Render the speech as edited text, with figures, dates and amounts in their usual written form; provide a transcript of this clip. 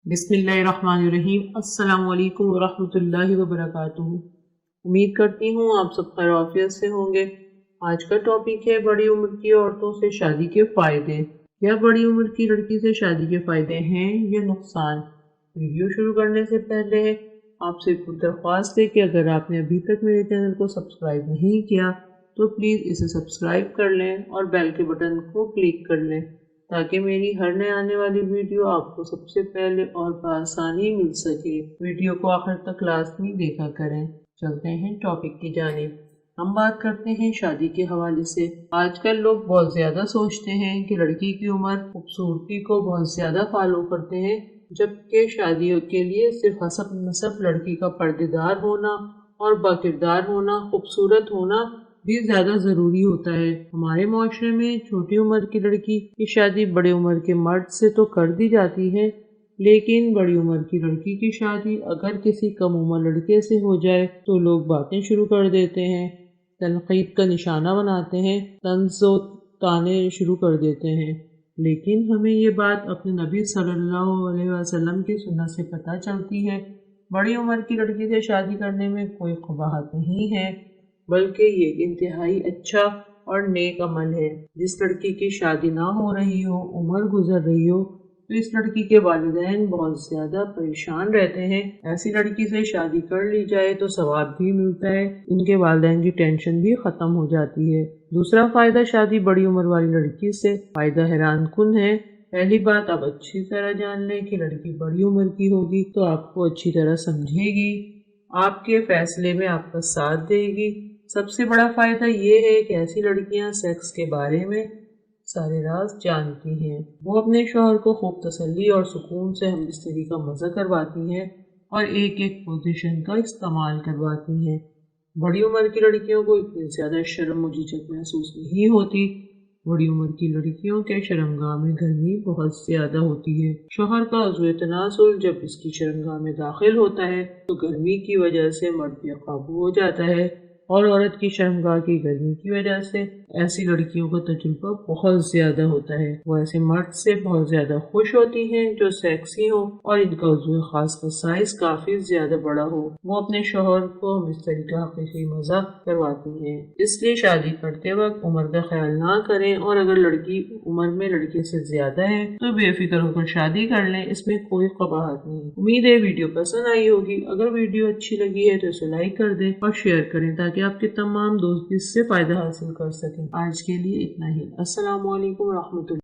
बिस्मिल्लाहिर्रहमानिर्रहीम। अस्सलाम वालेकुम वरहमतुल्लाहि वबरकातुहू। उम्मीद करती हूँ आप सब खैर आफियत से होंगे। आज का टॉपिक है बड़ी उम्र की औरतों से शादी के फ़ायदे। क्या बड़ी उम्र की लड़की से शादी के फ़ायदे हैं या नुकसान? वीडियो शुरू करने से पहले आपसे एक दरख्वास्त है कि अगर आपने अभी तक मेरे चैनल को सब्सक्राइब नहीं किया तो प्लीज़ इसे सब्सक्राइब कर लें और बेल के बटन को क्लिक कर लें ताकि मेरी हर नए आने वाली वीडियो आपको सबसे पहले और बआसानी मिल सके। वीडियो को आखिर तक लाजमी देखा करें। चलते हैं टॉपिक की जानिब। हम बात करते हैं शादी के हवाले से। आजकल लोग बहुत ज़्यादा सोचते हैं कि लड़की की उम्र खूबसूरती को बहुत ज़्यादा फॉलो करते हैं, जबकि शादियों के लिए सिर्फ हसब नसब लड़की का पर्देदार होना और बाकिरदार होना, खूबसूरत होना भी ज़्यादा ज़रूरी होता है। हमारे माशरे में छोटी उम्र की लड़की की शादी बड़े उम्र के मर्द से तो कर दी जाती है, लेकिन बड़ी उम्र की लड़की की शादी अगर किसी कम उम्र लड़के से हो जाए तो लोग बातें शुरू कर देते हैं, तनकीद का निशाना बनाते हैं, तंज़ व ताने शुरू कर देते हैं। लेकिन हमें ये बात अपने नबी सल्लल्लाहु अलैहि वसल्लम की सुन्नत से पता चलती है। बड़ी उम्र की लड़की से शादी करने में कोई क़बाहत नहीं है, बल्कि ये इंतहाई अच्छा और नेक अमल है। जिस लड़की की शादी ना हो रही हो, उम्र गुजर रही हो, तो इस लड़की के वालिदैन बहुत ज़्यादा परेशान रहते हैं। ऐसी लड़की से शादी कर ली जाए तो सवाब भी मिलता है, उनके वालिदैन की टेंशन भी ख़त्म हो जाती है। दूसरा फ़ायदा शादी बड़ी उम्र वाली लड़की से फ़ायदा हैरान कुन है। पहली बात, आप अच्छी तरह जान लें कि लड़की बड़ी उम्र की होगी तो आपको अच्छी तरह समझेगी, आपके फैसले में आपका साथ देगी। सबसे बड़ा फ़ायदा ये है कि ऐसी लड़कियां सेक्स के बारे में सारे राज जानती हैं। वो अपने शौहर को खूब तसल्ली और सुकून से हमबिस्तरी का मज़ा करवाती हैं और एक एक पोजीशन का इस्तेमाल करवाती हैं। बड़ी उम्र की लड़कियों को इतनी ज़्यादा शर्म और झिझक महसूस नहीं होती। बड़ी उम्र की लड़कियों के शर्मगाह में गर्मी बहुत ज़्यादा होती है। शौहर का उज़्व तनासुल जब इसकी शर्मगाह में दाखिल होता है तो गर्मी की वजह से मर्द बेकाबू हो जाता है और औरत की शर्मगाह की गर्मी की वजह से ऐसी लड़कियों का तजुर्बा बहुत ज़्यादा होता है। वो ऐसे मर्द से बहुत ज़्यादा खुश होती हैं जो सेक्सी हो और इनका उज़्व खास का साइज काफ़ी ज़्यादा बड़ा हो। वो अपने शौहर को हम इस तरीके हकीकी मज़ा करवाती हैं। इसलिए शादी करते वक्त उम्र का ख्याल ना करें और अगर लड़की उम्र में लड़के से ज़्यादा है तो बेफिक्र होकर शादी कर लें, इसमें कोई कबाहत नहीं। उम्मीद है वीडियो पसंद आई होगी। अगर वीडियो अच्छी लगी है तो इसे लाइक कर दें और शेयर करें ताकि आपके तमाम दोस्त भी इससे फ़ायदा हासिल कर सकें। आज के लिए इतना ही। अस्सलाम वालेकुम रहमतुल्लाह।